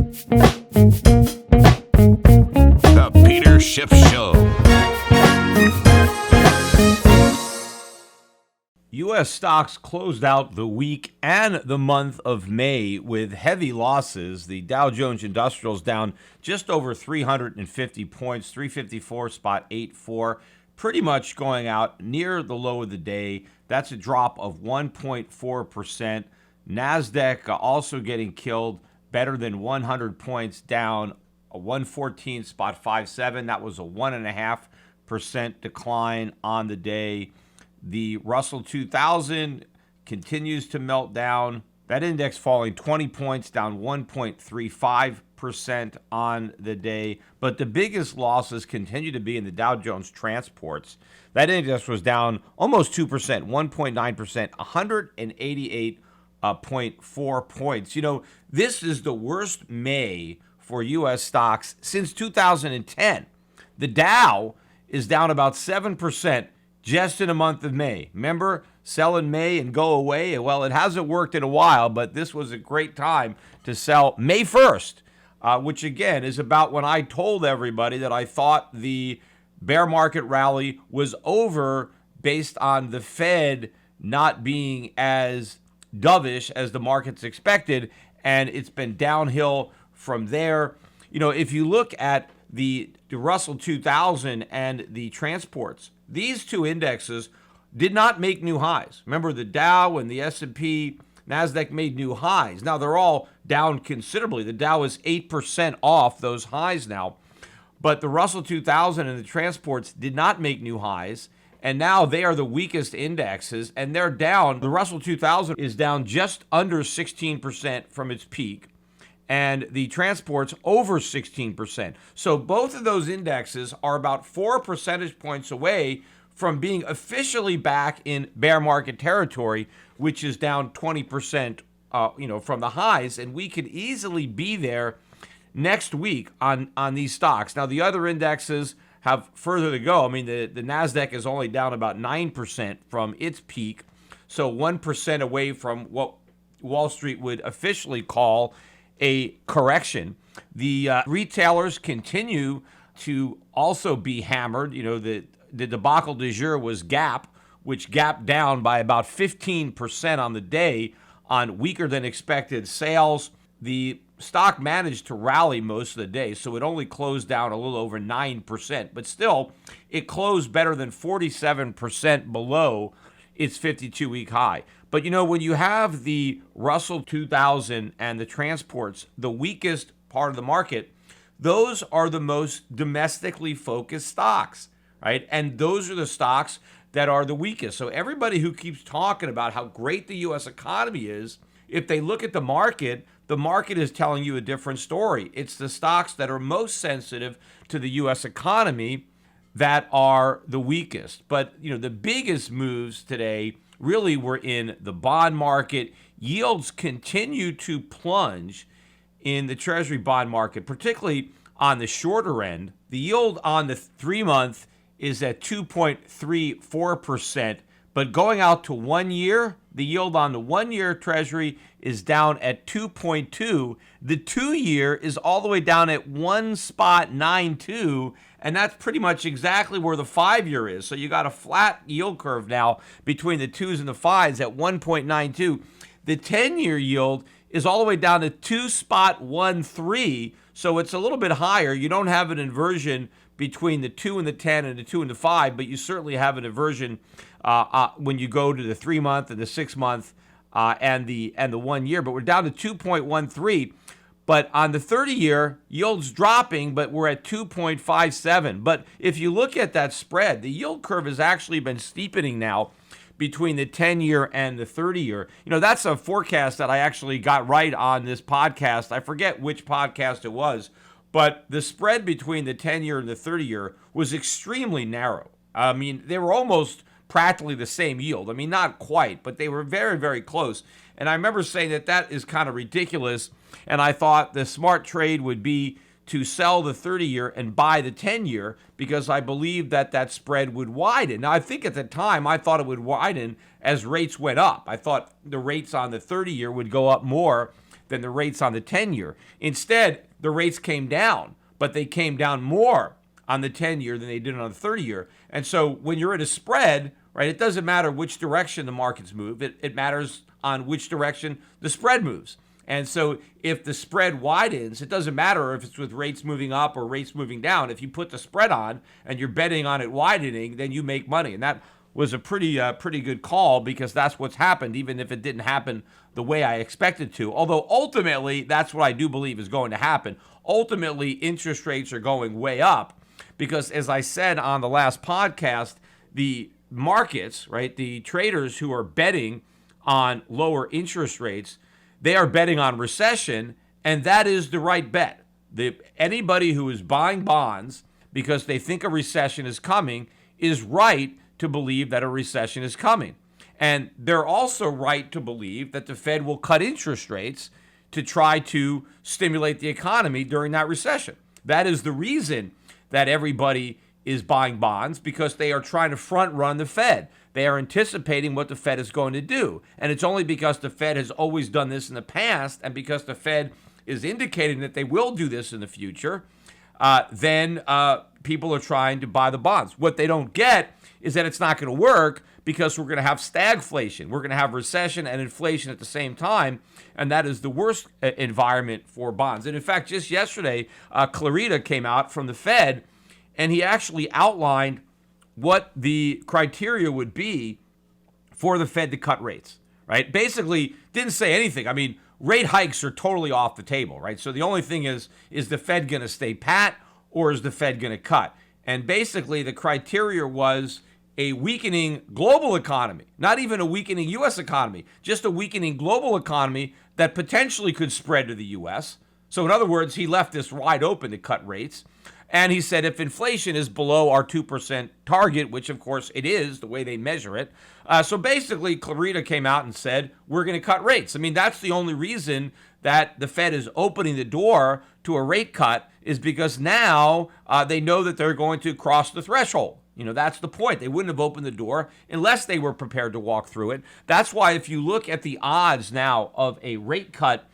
The Peter Schiff Show. U.S. stocks closed out the week and the month of May with heavy losses. The Dow Jones Industrials down just over 350 points, 354.84, pretty much going out near the low of the day. That's a drop of 1.4%. NASDAQ also getting killed, better than 100 points down, a 114.57. That was a 1.5% decline on the day. The Russell 2000 continues to melt down. That index falling 20 points, down 1.35% on the day. But the biggest losses continue to be in the Dow Jones Transports. That index was down almost 2%, 1.9%, 188.4 points. You know, this is the worst May for U.S. stocks since 2010. The Dow is down about 7%. Just in the month of May. Remember, sell in May and go away? Well, it hasn't worked in a while, but this was a great time to sell May 1st, which again is about when I told everybody that I thought the bear market rally was over based on the Fed not being as dovish as the markets expected, and it's been downhill from there. You know, if you look at the Russell 2000 and the transports, these two indexes did not make new highs. Remember, the Dow and the S&P, NASDAQ made new highs. Now, they're all down considerably. The Dow is 8% off those highs now. But the Russell 2000 and the transports did not make new highs. And now they are the weakest indexes, and they're down. The Russell 2000 is down just under 16% from its peak, and the transports over 16%. So both of those indexes are about 4 percentage points away from being officially back in bear market territory, which is down 20%, from the highs. And we could easily be there next week on these stocks. Now, the other indexes have further to go. I mean, the NASDAQ is only down about 9% from its peak, so 1% away from what Wall Street would officially call a correction. The retailers continue to also be hammered. You know, the debacle du jour was Gap, which gapped down by about 15% on the day on weaker than expected sales. The stock managed to rally most of the day, so it only closed down a little over 9%, but still it closed better than 47% below its 52-week high. But, you know, when you have the Russell 2000 and the transports, the weakest part of the market, those are the most domestically focused stocks, right? And those are the stocks that are the weakest. So everybody who keeps talking about how great the U.S. economy is, if they look at the market is telling you a different story. It's the stocks that are most sensitive to the U.S. economy that are the weakest. But, you know, the biggest moves today really were in the bond market. Yields continue to plunge in the Treasury bond market, particularly on the shorter end. The yield on the 3-month is at 2.34%, but going out to 1 year, the yield on the 1-year Treasury is down at 2.2. The 2-year is all the way down at 1.92, and that's pretty much exactly where the 5-year is. So you got a flat yield curve now between the 2s and the 5s at 1.92. The 10-year yield is all the way down to 2.13, so it's a little bit higher. You don't have an inversion between the 2 and the 10 and the 2 and the 5, but you certainly have an inversion when you go to the 3-month and the 6-month and the 1 year. But we're down to 2.13. But on the 30-year, yield's dropping, but we're at 2.57. But if you look at that spread, the yield curve has actually been steepening now between the 10-year and the 30-year. You know, that's a forecast that I actually got right on this podcast. I forget which podcast it was, but the spread between the 10-year and the 30-year was extremely narrow. I mean, they were almost practically the same yield. I mean, not quite, but they were very, very close. And I remember saying that is kind of ridiculous, and I thought the smart trade would be to sell the 30-year and buy the 10-year because I believed that spread would widen. Now, I think at the time I thought it would widen as rates went up. I thought the rates on the 30-year would go up more than the rates on the 10-year. Instead, the rates came down, but they came down more on the 10-year than they did on the 30-year. And so when you're at a spread, right, it doesn't matter which direction the markets move. It matters on which direction the spread moves. And so if the spread widens, it doesn't matter if it's with rates moving up or rates moving down. If you put the spread on and you're betting on it widening, then you make money. And that was a pretty good call, because that's what's happened, even if it didn't happen the way I expected to. Although ultimately, that's what I do believe is going to happen. Ultimately, interest rates are going way up because, as I said on the last podcast, the markets, right, the traders who are betting on lower interest rates, they are betting on recession, and that is the right bet. Anybody who is buying bonds because they think a recession is coming is right to believe that a recession is coming. And they're also right to believe that the Fed will cut interest rates to try to stimulate the economy during that recession. That is the reason that everybody is buying bonds, because they are trying to front run the Fed. They are anticipating what the Fed is going to do. And it's only because the Fed has always done this in the past, and because the Fed is indicating that they will do this in the future, then people are trying to buy the bonds. What they don't get is that it's not going to work, because we're going to have stagflation. We're going to have recession and inflation at the same time, and that is the worst environment for bonds. And in fact, just yesterday, Clarita came out from the Fed, and he actually outlined what the criteria would be for the Fed to cut rates, right? Basically, didn't say anything. I mean, rate hikes are totally off the table, right? So the only thing is the Fed going to stay pat, or is the Fed going to cut? And basically, the criteria was a weakening global economy, not even a weakening U.S. economy, just a weakening global economy that potentially could spread to the U.S. So in other words, he left this wide open to cut rates. And he said if inflation is below our 2% target, which of course it is, the way they measure it. So basically, Clarita came out and said, we're going to cut rates. I mean, that's the only reason that the Fed is opening the door to a rate cut, is because now they know that they're going to cross the threshold. You know, that's the point. They wouldn't have opened the door unless they were prepared to walk through it. That's why if you look at the odds now of a rate cut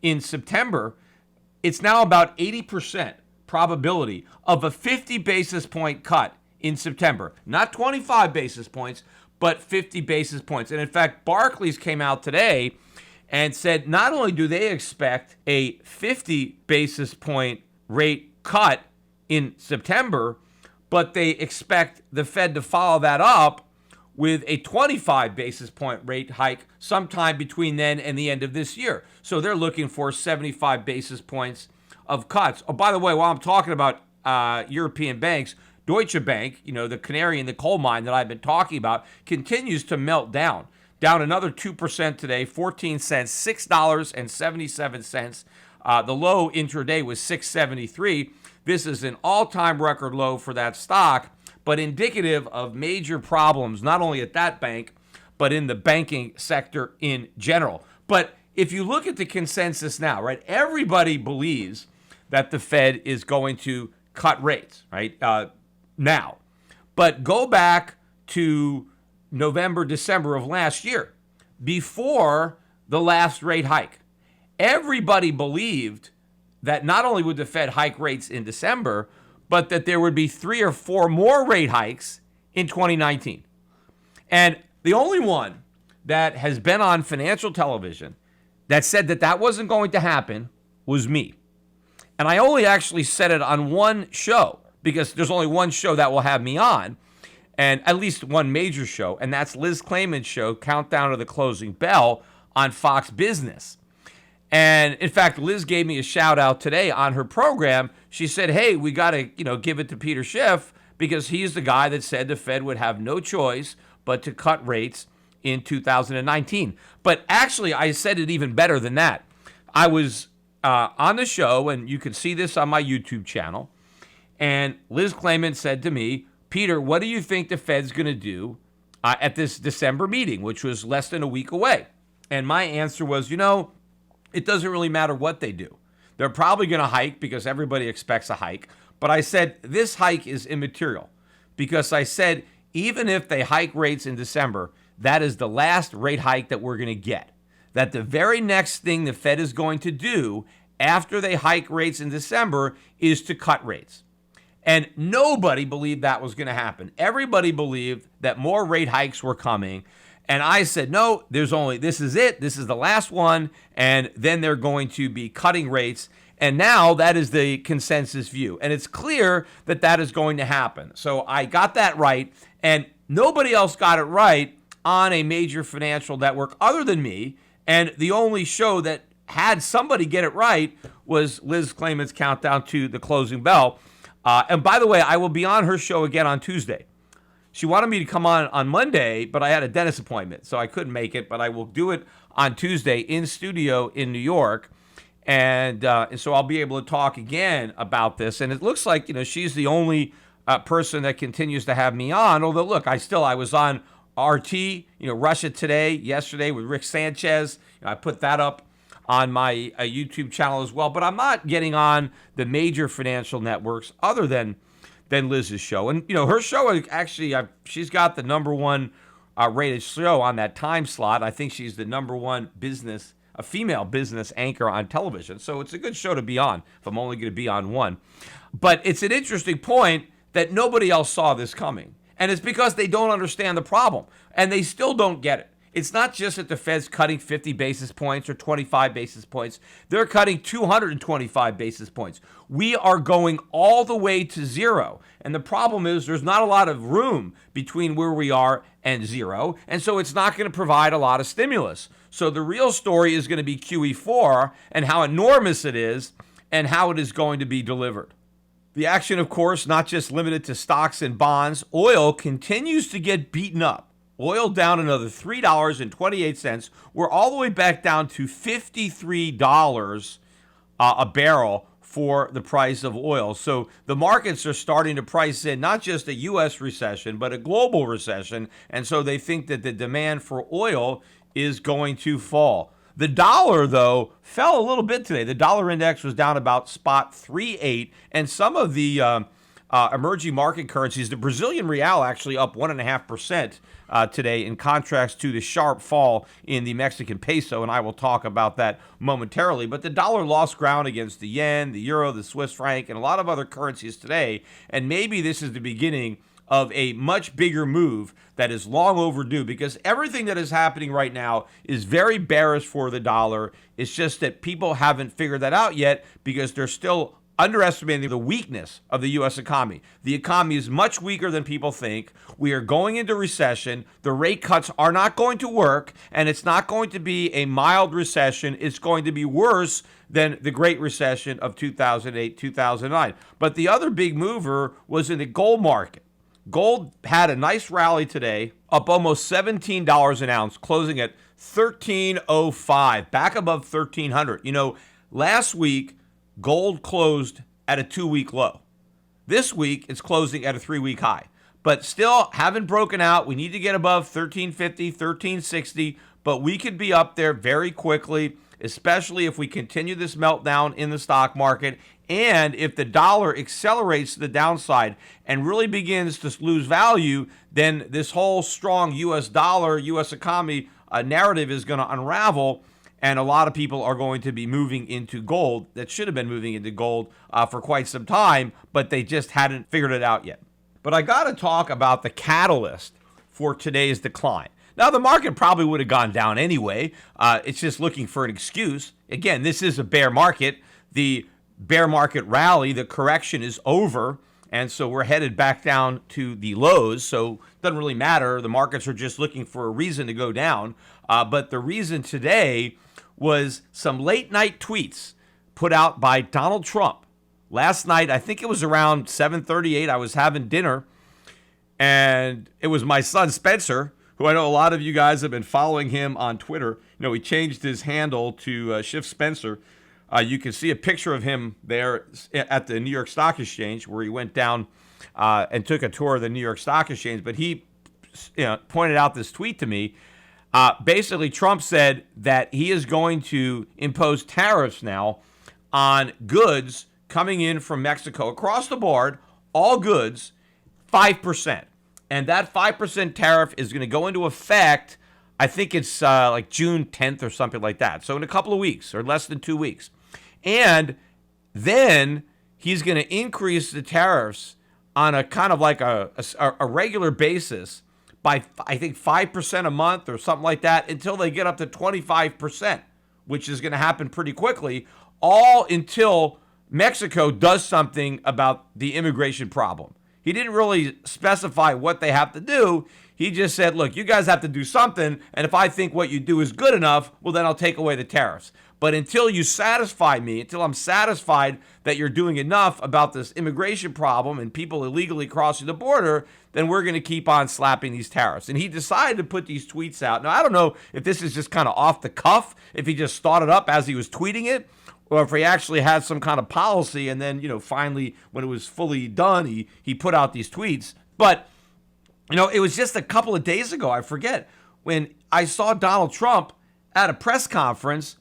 in September, it's now about 80% probability of a 50 basis point cut in September. Not 25 basis points, but 50 basis points. And in fact, Barclays came out today and said not only do they expect a 50 basis point rate cut in September, but they expect the Fed to follow that up with a 25 basis point rate hike sometime between then and the end of this year. So they're looking for 75 basis points of cuts. Oh, by the way, while I'm talking about European banks, Deutsche Bank, you know, the canary in the coal mine that I've been talking about, continues to melt down. Down another 2% today, 14 cents, $6.77. The low intraday was $6.73. This is an all-time record low for that stock, but indicative of major problems, not only at that bank, but in the banking sector in general. But if you look at the consensus now, right, everybody believes that the Fed is going to cut rates, right, now. But go back to November, December of last year, before the last rate hike. Everybody believed that not only would the Fed hike rates in December, but that there would be 3 or 4 more rate hikes in 2019. And the only one that has been on financial television that said that that wasn't going to happen was me. And I only actually said it on one show, because there's only one show that will have me on, and at least one major show, and that's Liz Claman's show, Countdown to the Closing Bell, on Fox Business. And in fact, Liz gave me a shout out today on her program. She said, hey, we got to, give it to Peter Schiff, because he's the guy that said the Fed would have no choice but to cut rates in 2019. But actually, I said it even better than that. I was on the show, and you can see this on my YouTube channel, and Liz Claman said to me, Peter, what do you think the Fed's going to do at this December meeting, which was less than a week away? And my answer was, it doesn't really matter what they do. They're probably going to hike because everybody expects a hike. But I said this hike is immaterial, because I said even if they hike rates in December, that is the last rate hike that we're going to get. that the very next thing the Fed is going to do after they hike rates in December is to cut rates. And nobody believed that was going to happen. Everybody believed that more rate hikes were coming. And I said, no, this is it. This is the last one. And then they're going to be cutting rates. And now that is the consensus view. And it's clear that that is going to happen. So I got that right. And nobody else got it right on a major financial network other than me. And the only show that had somebody get it right was Liz Claman's Countdown to the Closing Bell. And by the way, I will be on her show again on Tuesday. She wanted me to come on Monday, but I had a dentist appointment, so I couldn't make it. But I will do it on Tuesday in studio in New York. And so I'll be able to talk again about this. And it looks like, she's the only person that continues to have me on. Although, look, I was on RT, Russia Today yesterday with Rick Sanchez. I put that up on my YouTube channel as well. But I'm not getting on the major financial networks other than Liz's show. And, her show, actually, she's got the number one rated show on that time slot. I think she's the number one a female business anchor on television. So it's a good show to be on if I'm only going to be on one. But it's an interesting point that nobody else saw this coming. And it's because they don't understand the problem. And they still don't get it. It's not just that the Fed's cutting 50 basis points or 25 basis points. They're cutting 225 basis points. We are going all the way to zero. And the problem is there's not a lot of room between where we are and zero. And so it's not going to provide a lot of stimulus. So the real story is going to be QE4 and how enormous it is and how it is going to be delivered. The action, of course, not just limited to stocks and bonds. Oil continues to get beaten up. Oil down another $3.28. We're all the way back down to $53 a barrel for the price of oil. So the markets are starting to price in not just a U.S. recession, but a global recession. And so they think that the demand for oil is going to fall. The dollar, though, fell a little bit today. The dollar index was down about spot 3.8, and some of the emerging market currencies, the Brazilian real actually up 1.5% today, in contrast to the sharp fall in the Mexican peso, and I will talk about that momentarily. But the dollar lost ground against the yen, the euro, the Swiss franc, and a lot of other currencies today, and maybe this is the beginning of a much bigger move that is long overdue, because everything that is happening right now is very bearish for the dollar. It's just that people haven't figured that out yet because they're still underestimating the weakness of the U.S. economy. The economy is much weaker than people think. We are going into recession. The rate cuts are not going to work, and it's not going to be a mild recession. It's going to be worse than the Great Recession of 2008, 2009. But the other big mover was in the gold market. Gold had a nice rally today, up almost $17 an ounce, closing at $13.05, back above $1,300. Last week, gold closed at a 2-week low. This week, it's closing at a 3-week high. But still haven't broken out. We need to get above 1350, 1360, but we could be up there very quickly, especially if we continue this meltdown in the stock market and if the dollar accelerates to the downside and really begins to lose value. Then this whole strong U.S. dollar, U.S. economy narrative is going to unravel. And a lot of people are going to be moving into gold that should have been moving into gold for quite some time, but they just hadn't figured it out yet. But I got to talk about the catalyst for today's decline. Now, the market probably would have gone down anyway. It's just looking for an excuse. Again, this is a bear market. The bear market rally, the correction is over. And so we're headed back down to the lows. So it doesn't really matter. The markets are just looking for a reason to go down. But the reason today was some late night tweets put out by Donald Trump. Last night, I think it was around 7:38, I was having dinner, and it was my son Spencer, who I know a lot of you guys have been following him on Twitter. He changed his handle to Schiff Spencer. You can see a picture of him there at the New York Stock Exchange, where he went down and took a tour of the New York Stock Exchange. But he pointed out this tweet to me. Basically, Trump said that he is going to impose tariffs now on goods coming in from Mexico across the board, all goods, 5%. And that 5% tariff is going to go into effect, I think it's like June 10th or something like that. So in a couple of weeks or less than 2 weeks. And then he's going to increase the tariffs on a kind of like a regular basis by, I think, 5% a month or something like that until they get up to 25%, which is going to happen pretty quickly, all until Mexico does something about the immigration problem. He didn't really specify what they have to do. He just said, look, you guys have to do something, and if I think what you do is good enough, well, then I'll take away the tariffs. But until you satisfy me, until I'm satisfied that you're doing enough about this immigration problem and people illegally crossing the border, then we're going to keep on slapping these tariffs. And he decided to put these tweets out. Now, I don't know if this is just kind of off the cuff, if he just thought it up as he was tweeting it, or if he actually had some kind of policy and then, finally, when it was fully done, he put out these tweets. But, it was just a couple of days ago, I forget, when I saw Donald Trump at a press conference,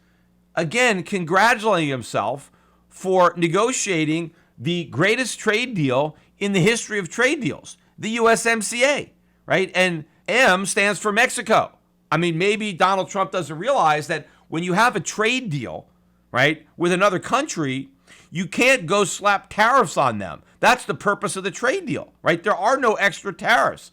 again, congratulating himself for negotiating the greatest trade deal in the history of trade deals, the USMCA, right? And M stands for Mexico. I mean, maybe Donald Trump doesn't realize that when you have a trade deal, right, with another country, you can't go slap tariffs on them. That's the purpose of the trade deal, right? There are no extra tariffs.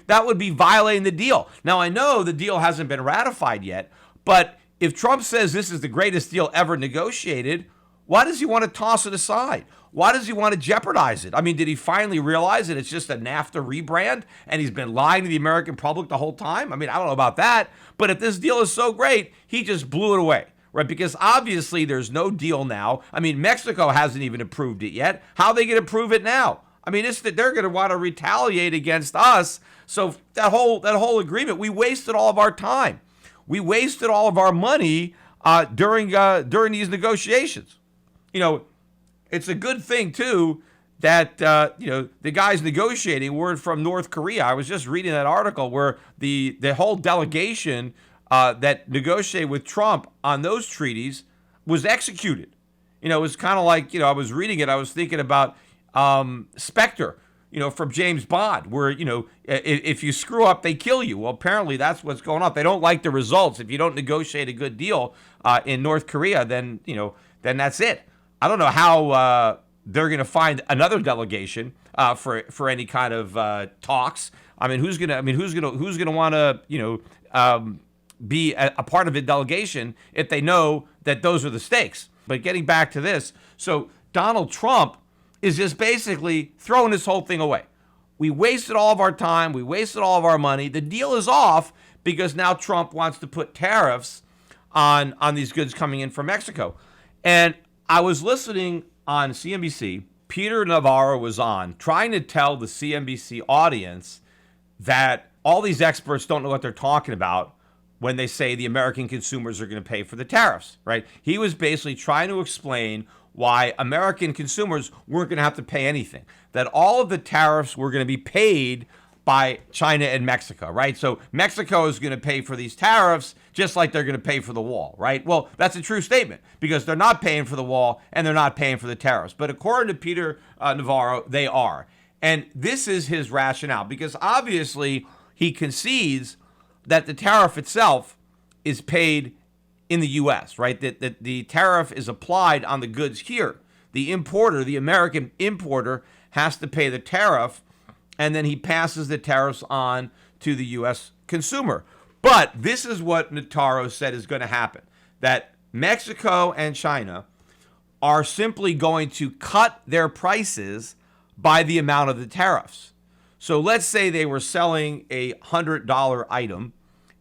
That would be violating the deal. Now, I know the deal hasn't been ratified yet, but if Trump says this is the greatest deal ever negotiated, why does he want to toss it aside? Why does he want to jeopardize it? I mean, did he finally realize that it's just a NAFTA rebrand and he's been lying to the American public the whole time? I mean, I don't know about that, but if this deal is so great, he just blew it away, right? Because obviously there's no deal now. I mean, Mexico hasn't even approved it yet. How are they going to approve it now? I mean, they're going to want to retaliate against us. So that whole agreement, we wasted all of our time. We wasted all of our money during these negotiations. It's a good thing, too, that, the guys negotiating were from North Korea. I was just reading that article where the whole delegation that negotiated with Trump on those treaties was executed. It was kind of like, I was reading it. I was thinking about Spectre, from James Bond, where, if you screw up, they kill you. Well, apparently that's what's going on. They don't like the results. If you don't negotiate a good deal in North Korea, then that's it. I don't know how they're going to find another delegation for any kind of talks. I mean, who's going to want to, be a part of a delegation if they know that those are the stakes? But getting back to this, so Donald Trump is just basically throwing this whole thing away. We wasted all of our time. We wasted all of our money. The deal is off because now Trump wants to put tariffs on these goods coming in from Mexico. And I was listening on CNBC. Peter Navarro was on trying to tell the CNBC audience that all these experts don't know what they're talking about when they say the American consumers are going to pay for the tariffs, right? He was basically trying to explain why American consumers weren't going to have to pay anything, that all of the tariffs were going to be paid by China and Mexico, right? So Mexico is going to pay for these tariffs just like they're going to pay for the wall, right? Well, that's a true statement because they're not paying for the wall and they're not paying for the tariffs. But according to Peter Navarro, they are. And this is his rationale because obviously he concedes that the tariff itself is paid in the U.S., right? That the tariff is applied on the goods here. The importer, the American importer, has to pay the tariff, and then he passes the tariffs on to the U.S. consumer. But this is what Navarro said is going to happen, that Mexico and China are simply going to cut their prices by the amount of the tariffs. So let's say they were selling a $100 item,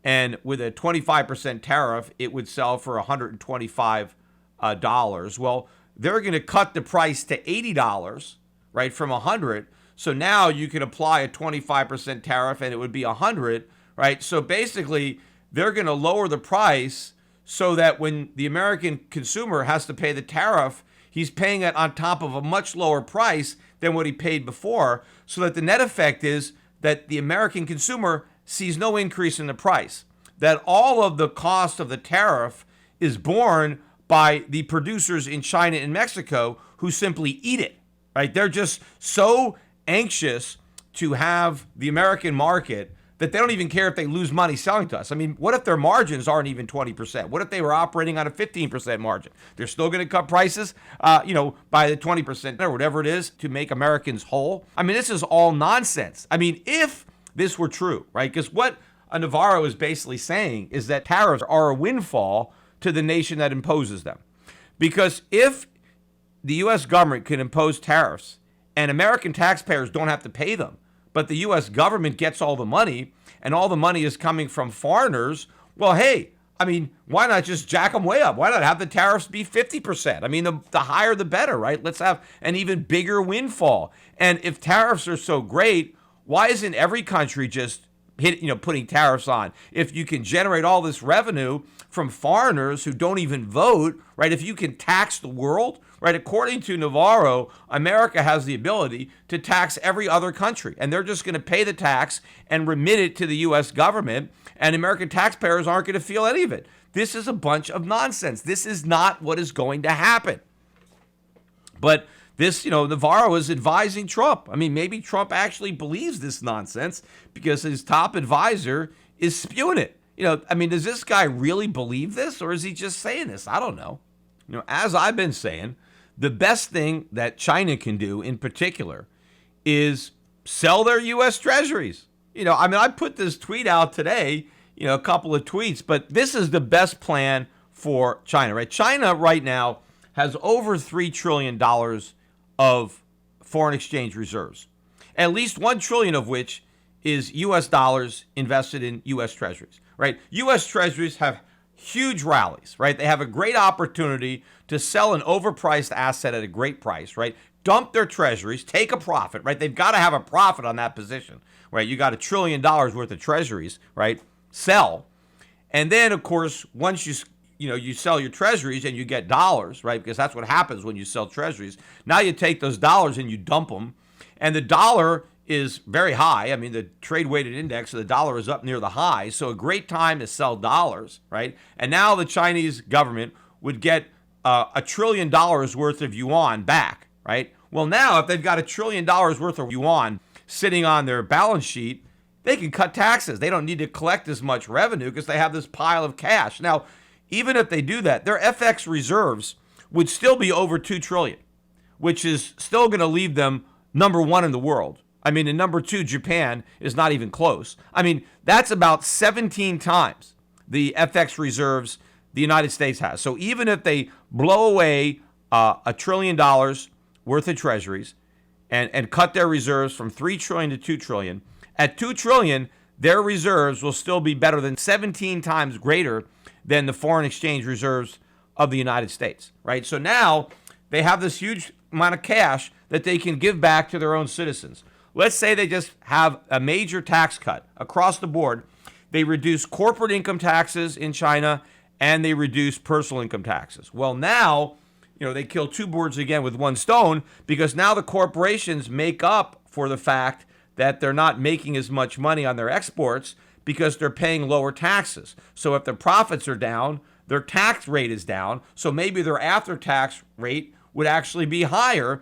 and with a 25% tariff, it would sell for $125. Well, they're going to cut the price to $80, right, from $100. So now you can apply a 25% tariff, and it would be $100, right? So basically, they're going to lower the price so that when the American consumer has to pay the tariff, he's paying it on top of a much lower price than what he paid before, so that the net effect is that the American consumer sees no increase in the price, that all of the cost of the tariff is borne by the producers in China and Mexico who simply eat it, right? They're just so anxious to have the American market that they don't even care if they lose money selling to us. I mean, what if their margins aren't even 20%? What if they were operating on a 15% margin? They're still going to cut prices, by the 20% or whatever it is to make Americans whole. I mean, this is all nonsense. I mean, if this were true, right? Because what Navarro is basically saying is that tariffs are a windfall to the nation that imposes them. Because if the U.S. government can impose tariffs and American taxpayers don't have to pay them, but the U.S. government gets all the money and all the money is coming from foreigners, well, hey, I mean, why not just jack them way up? Why not have the tariffs be 50%? I mean, the higher the better, right? Let's have an even bigger windfall. And if tariffs are so great, why isn't every country just putting tariffs on? If you can generate all this revenue from foreigners who don't even vote, right? If you can tax the world, right? According to Navarro, America has the ability to tax every other country, and they're just going to pay the tax and remit it to the U.S. government, and American taxpayers aren't going to feel any of it. This is a bunch of nonsense. This is not what is going to happen. But this, Navarro is advising Trump. I mean, maybe Trump actually believes this nonsense because his top advisor is spewing it. Does this guy really believe this, or is he just saying this? I don't know. As I've been saying, the best thing that China can do in particular is sell their U.S. treasuries. I put this tweet out today, a couple of tweets, but this is the best plan for China, right? China right now has over $3 trillion of foreign exchange reserves, at least $1 trillion of which is U.S. dollars invested in U.S. treasuries, right? U.S. treasuries have huge rallies, right? They have a great opportunity to sell an overpriced asset at a great price, right? Dump their treasuries, take a profit, right? They've got to have a profit on that position, right? You got $1 trillion worth of treasuries, right? Sell. And then, of course, once you sell your treasuries and you get dollars, right? Because that's what happens when you sell treasuries. Now you take those dollars and you dump them, and the dollar is very high. I mean, the trade weighted index of the dollar is up near the high. So a great time to sell dollars, right? And now the Chinese government would get $1 trillion worth of yuan back, right? Well, now if they've got $1 trillion worth of yuan sitting on their balance sheet, they can cut taxes. They don't need to collect as much revenue because they have this pile of cash. Now, even if they do that, their FX reserves would still be over $2 trillion, which is still going to leave them number one in the world. I mean, in number two, Japan is not even close. I mean, that's about 17 times the FX reserves the United States has. So even if they blow away $1 trillion worth of treasuries and cut their reserves from $3 trillion to $2 trillion, at $2 trillion, their reserves will still be better than 17 times greater than the foreign exchange reserves of the United States, right? So now they have this huge amount of cash that they can give back to their own citizens. Let's say they just have a major tax cut across the board. They reduce corporate income taxes in China and they reduce personal income taxes. Well, now, they kill two birds again with one stone because now the corporations make up for the fact that they're not making as much money on their exports because they're paying lower taxes. So if their profits are down, their tax rate is down. So maybe their after-tax rate would actually be higher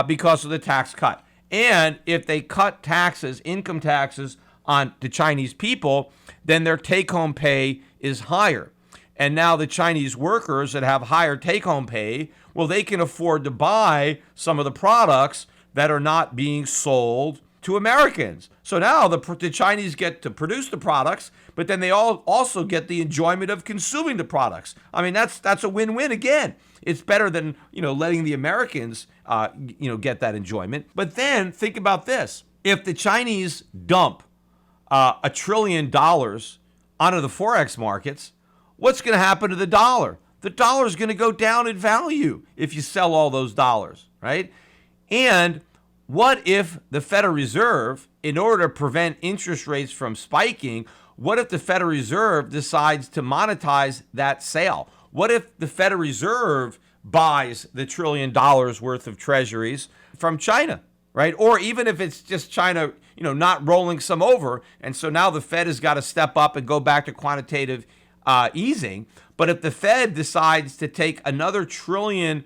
because of the tax cut. And if they cut taxes, income taxes on the Chinese people, then their take-home pay is higher. And now the Chinese workers that have higher take-home pay, well, they can afford to buy some of the products that are not being sold to Americans. So now the Chinese get to produce the products, but then they also get the enjoyment of consuming the products. I mean, that's a win-win again. It's better than, letting the Americans, get that enjoyment. But then think about this. If the Chinese dump $1 trillion onto the Forex markets, what's going to happen to the dollar? The dollar is going to go down in value if you sell all those dollars, right? And what if the Federal Reserve, in order to prevent interest rates from spiking, what if the Federal Reserve decides to monetize that sale? What if the Federal Reserve buys the $1 trillion worth of treasuries from China, right? Or even if it's just China, not rolling some over, and so now the Fed has got to step up and go back to quantitative easing. But if the Fed decides to take another $1 trillion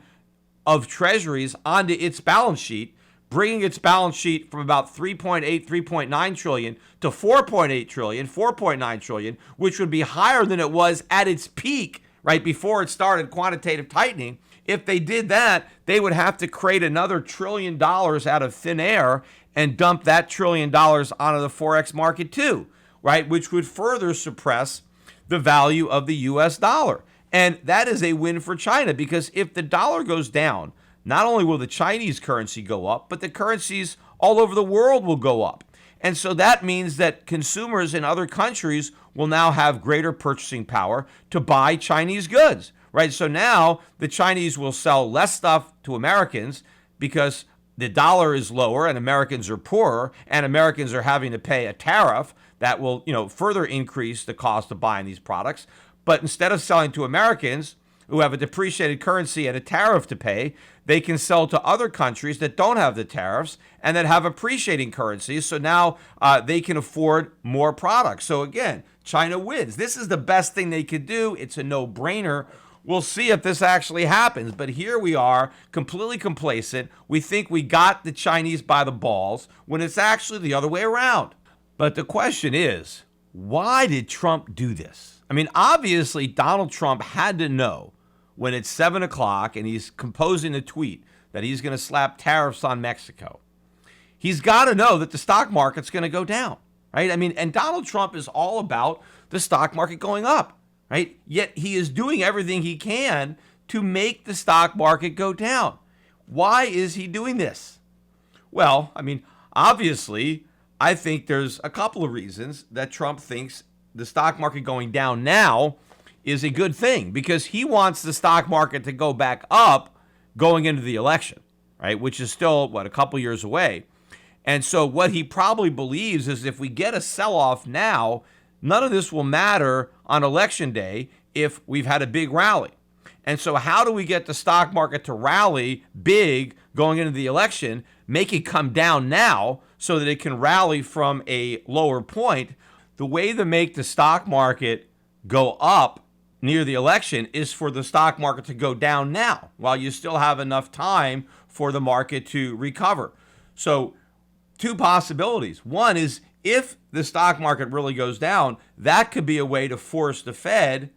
of treasuries onto its balance sheet, bringing its balance sheet from about 3.8, 3.9 trillion to 4.8 trillion, 4.9 trillion, which would be higher than it was at its peak, right before it started quantitative tightening. If they did that, they would have to create another $1 trillion out of thin air and dump that $1 trillion onto the Forex market too, right? Which would further suppress the value of the US dollar. And that is a win for China, because if the dollar goes down, not only will the Chinese currency go up, but the currencies all over the world will go up. And so that means that consumers in other countries will now have greater purchasing power to buy Chinese goods, right? So now the Chinese will sell less stuff to Americans because the dollar is lower and Americans are poorer, and Americans are having to pay a tariff that will, further increase the cost of buying these products. But instead of selling to Americans who have a depreciated currency and a tariff to pay, they can sell to other countries that don't have the tariffs and that have appreciating currencies. So now they can afford more products. So again, China wins. This is the best thing they could do. It's a no-brainer. We'll see if this actually happens. But here we are, completely complacent. We think we got the Chinese by the balls when it's actually the other way around. But the question is, why did Trump do this? I mean, obviously, Donald Trump had to know when it's 7 o'clock and he's composing a tweet that he's going to slap tariffs on Mexico. He's got to know that the stock market's going to go down, right? I mean, and Donald Trump is all about the stock market going up, right? Yet he is doing everything he can to make the stock market go down. Why is he doing this? Well, I mean, obviously, I think there's a couple of reasons that Trump thinks the stock market going down now is a good thing, because he wants the stock market to go back up going into the election, right? Which is still, a couple years away. And so what he probably believes is if we get a sell-off now, none of this will matter on election day if we've had a big rally. And so how do we get the stock market to rally big going into the election, make it come down now so that it can rally from a lower point? The way to make the stock market go up near the election is for the stock market to go down now, while you still have enough time for the market to recover. So two possibilities. One is, if the stock market really goes down, that could be a way to force the Fed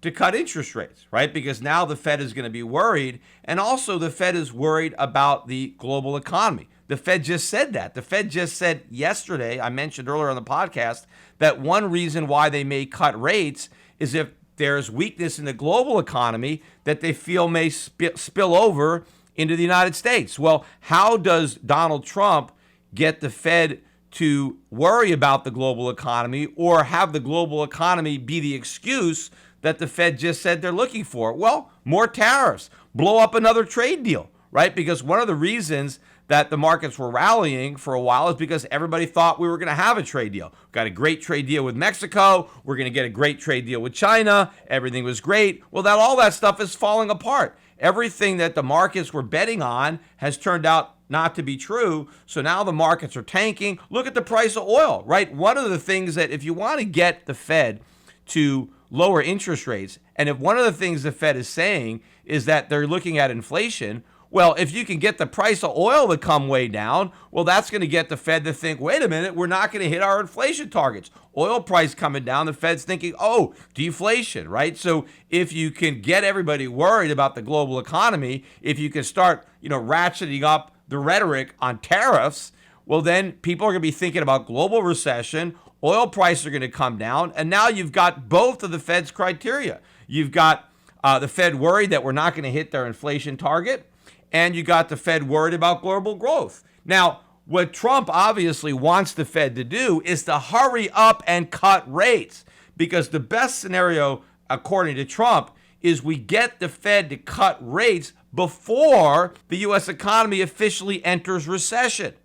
to cut interest rates, right? Because now the Fed is going to be worried, and also the Fed is worried about the global economy. The Fed just said that. The Fed just said yesterday, I mentioned earlier on the podcast, that one reason why they may cut rates is if there's weakness in the global economy that they feel may spill over into the United States. Well, how does Donald Trump get the Fed to worry about the global economy, or have the global economy be the excuse that the Fed just said they're looking for? Well, more tariffs, blow up another trade deal, right? Because one of the reasons that the markets were rallying for a while is because everybody thought we were going to have a trade deal. Got a great trade deal with Mexico. We're going to get a great trade deal with China. Everything was great. Well, all that stuff is falling apart. Everything that the markets were betting on has turned out not to be true. So now the markets are tanking. Look at the price of oil, right? One of the things that, if you want to get the Fed to lower interest rates, and if one of the things the Fed is saying is that they're looking at inflation, well, if you can get the price of oil to come way down, well, that's going to get the Fed to think, wait a minute, we're not going to hit our inflation targets. Oil price coming down, the Fed's thinking, oh, deflation, right? So if you can get everybody worried about the global economy, if you can start, ratcheting up the rhetoric on tariffs, well, then people are going to be thinking about global recession, oil prices are going to come down, and now you've got both of the Fed's criteria. You've got the Fed worried that we're not going to hit their inflation target, and you got the Fed worried about global growth. Now, what Trump obviously wants the Fed to do is to hurry up and cut rates, because the best scenario, according to Trump, is we get the Fed to cut rates before the U.S. economy officially enters recession.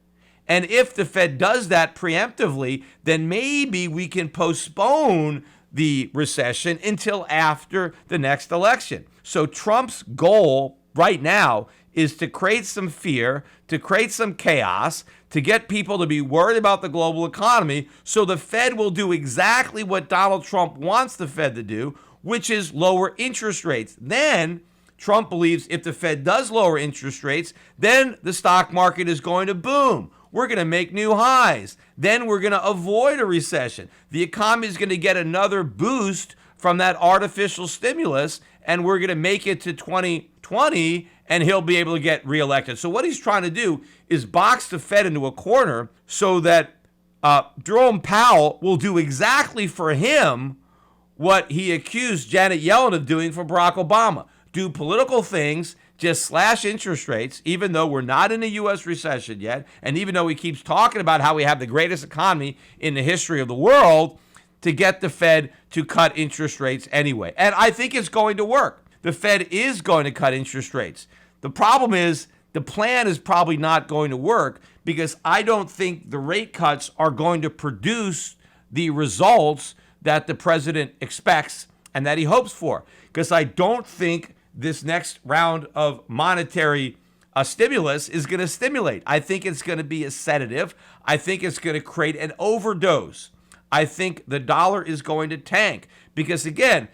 And if the Fed does that preemptively, then maybe we can postpone the recession until after the next election. So Trump's goal right now is to create some fear, to create some chaos, to get people to be worried about the global economy, so the Fed will do exactly what Donald Trump wants the Fed to do, which is lower interest rates. Then Trump believes if the Fed does lower interest rates, then the stock market is going to boom. We're going to make new highs. Then we're going to avoid a recession. The economy is going to get another boost from that artificial stimulus, and we're going to make it to 2020, and he'll be able to get reelected. So what he's trying to do is box the Fed into a corner so that Jerome Powell will do exactly for him what he accused Janet Yellen of doing for Barack Obama. Do political things, just slash interest rates, even though we're not in a U.S. recession yet, and even though he keeps talking about how we have the greatest economy in the history of the world, to get the Fed to cut interest rates anyway. And I think it's going to work. The Fed is going to cut interest rates. The problem is the plan is probably not going to work because I don't think the rate cuts are going to produce the results that the president expects and that he hopes for. Because I don't think this next round of monetary stimulus is going to stimulate. I think it's going to be a sedative. I think it's going to create an overdose. I think the dollar is going to tank because, again,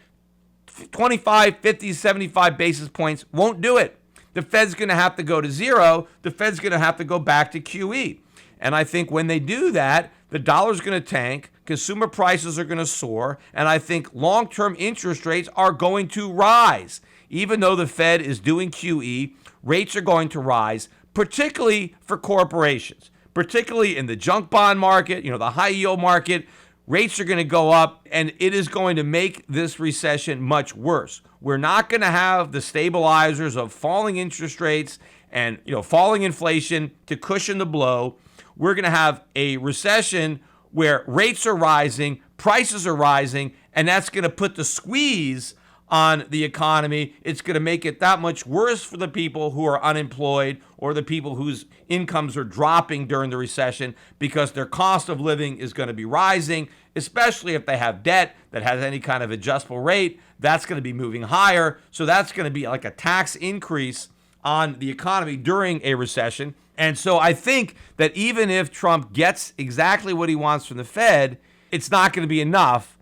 25, 50, 75 basis points won't do it. The Fed's going to have to go to zero. The Fed's going to have to go back to QE. And I think when they do that, the dollar's going to tank, consumer prices are going to soar, and I think long-term interest rates are going to rise. Even though the Fed is doing QE, rates are going to rise, particularly for corporations, particularly in the junk bond market, the high yield market. Rates are going to go up, and it is going to make this recession much worse. We're not going to have the stabilizers of falling interest rates and falling inflation to cushion the blow. We're going to have a recession where rates are rising, prices are rising, and that's going to put the squeeze on the economy. It's going to make it that much worse for the people who are unemployed or the people whose incomes are dropping during the recession because their cost of living is going to be rising, especially if they have debt that has any kind of adjustable rate. That's going to be moving higher. So that's going to be like a tax increase on the economy during a recession. And so I think that even if Trump gets exactly what he wants from the Fed, it's not going to be enough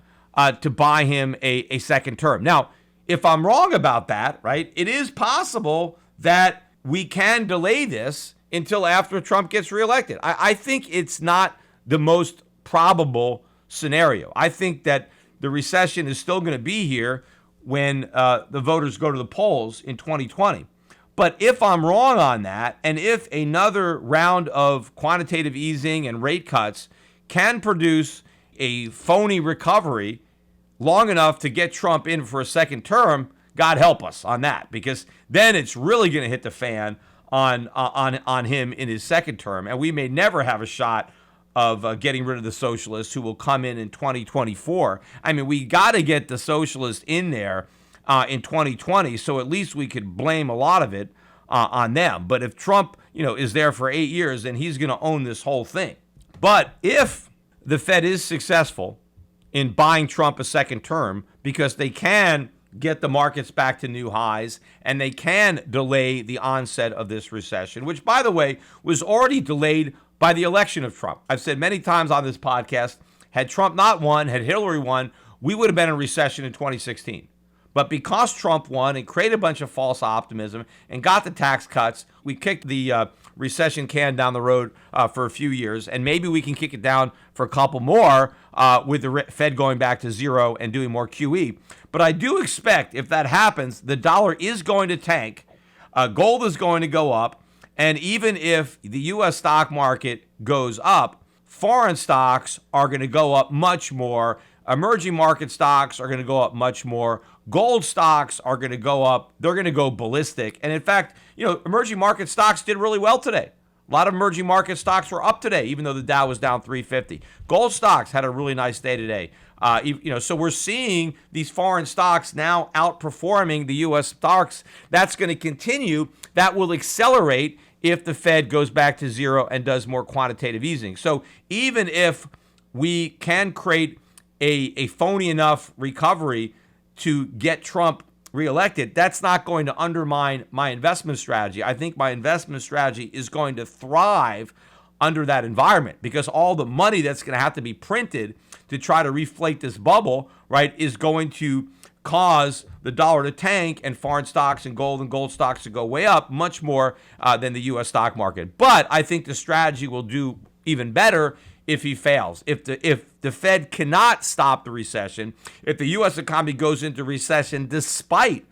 to buy him a second term. Now, if I'm wrong about that, right, it is possible that we can delay this until after Trump gets reelected. I think it's not the most probable scenario. I think that the recession is still going to be here when the voters go to the polls in 2020. But if I'm wrong on that, and if another round of quantitative easing and rate cuts can produce a phony recovery long enough to get Trump in for a second term, God help us on that, because then it's really going to hit the fan on him in his second term, and we may never have a shot of getting rid of the socialists who will come in 2024. I mean, we got to get the socialists in there in 2020, so at least we could blame a lot of it on them. But if Trump, is there for 8 years, then he's going to own this whole thing. But if the Fed is successful in buying Trump a second term, because they can get the markets back to new highs and they can delay the onset of this recession, which, by the way, was already delayed by the election of Trump. I've said many times on this podcast, had Trump not won, had Hillary won, we would have been in recession in 2016. But because Trump won and created a bunch of false optimism and got the tax cuts, we kicked the recession can down the road for a few years. And maybe we can kick it down for a couple more with the Fed going back to zero and doing more QE. But I do expect if that happens, the dollar is going to tank. Gold is going to go up. And even if the U.S. stock market goes up, foreign stocks are going to go up much more. Emerging market stocks are going to go up much more. Gold stocks are going to go up. They're going to go ballistic. And in fact, emerging market stocks did really well today. A lot of emerging market stocks were up today, even though the Dow was down 350. Gold stocks had a really nice day today. So we're seeing these foreign stocks now outperforming the U.S. stocks. That's going to continue. That will accelerate if the Fed goes back to zero and does more quantitative easing. So even if we can create a phony enough recovery to get Trump reelected, that's not going to undermine my investment strategy. I think my investment strategy is going to thrive under that environment because all the money that's going to have to be printed to try to reflate this bubble, right, is going to cause the dollar to tank and foreign stocks and gold stocks to go way up much more than the U.S. stock market. But I think the strategy will do even better if he fails. If the Fed cannot stop the recession, if the U.S. economy goes into recession despite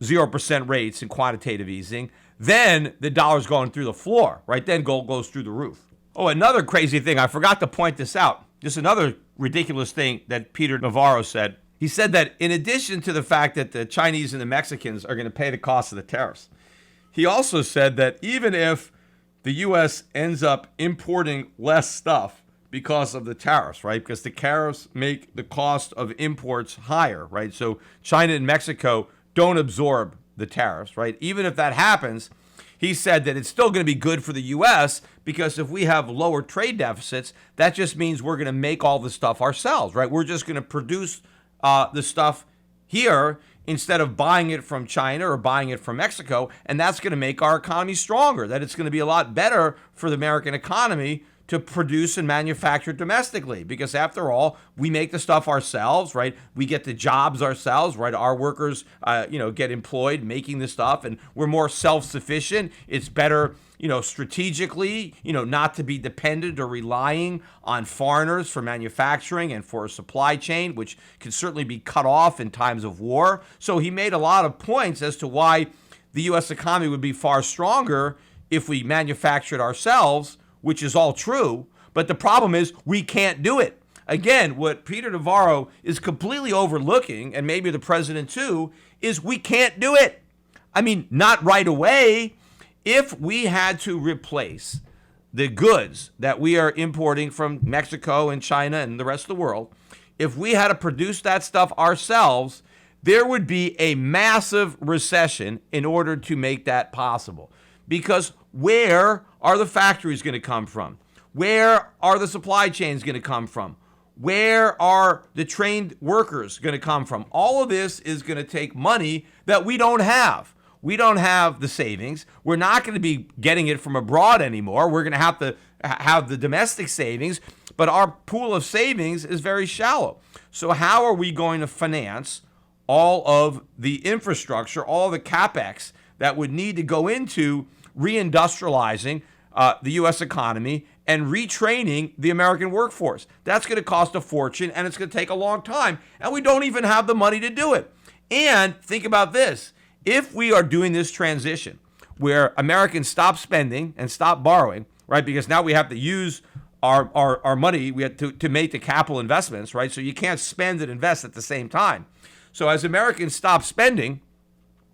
0% rates and quantitative easing, then the dollar's going through the floor, right? Then gold goes through the roof. Oh, another crazy thing, I forgot to point this out. Just another ridiculous thing that Peter Navarro said. He said that in addition to the fact that the Chinese and the Mexicans are going to pay the cost of the tariffs, he also said that even if the U.S. ends up importing less stuff because of the tariffs, right? Because the tariffs make the cost of imports higher, right? So China and Mexico don't absorb the tariffs, right? Even if that happens, he said that it's still going to be good for the U.S. because if we have lower trade deficits, that just means we're going to make all the stuff ourselves, right? We're just going to produce the stuff here instead of buying it from China or buying it from Mexico, and that's going to make our economy stronger, that it's going to be a lot better for the American economy to produce and manufacture domestically, because after all, we make the stuff ourselves, right? We get the jobs ourselves, right? Our workers, get employed making the stuff, and we're more self-sufficient. It's better, strategically, not to be dependent or relying on foreigners for manufacturing and for a supply chain, which can certainly be cut off in times of war. So he made a lot of points as to why the U.S. economy would be far stronger if we manufactured ourselves, which is all true, but the problem is we can't do it. Again, what Peter Navarro is completely overlooking, and maybe the president too, is we can't do it. I mean, not right away. If we had to replace the goods that we are importing from Mexico and China and the rest of the world, if we had to produce that stuff ourselves, there would be a massive recession in order to make that possible. Because where are the factories going to come from? Where are the supply chains going to come from? Where are the trained workers going to come from? All of this is going to take money that we don't have. We don't have the savings. We're not going to be getting it from abroad anymore. We're going to have the domestic savings, but our pool of savings is very shallow. So how are we going to finance all of the infrastructure, all the CapEx that would need to go into reindustrializing the U.S. economy and retraining the American workforce? That's going to cost a fortune, and it's going to take a long time, and we don't even have the money to do it. And think about this. If we are doing this transition where Americans stop spending and stop borrowing, right, because now we have to use our money, we have to make the capital investments, right? So you can't spend and invest at the same time. So as Americans stop spending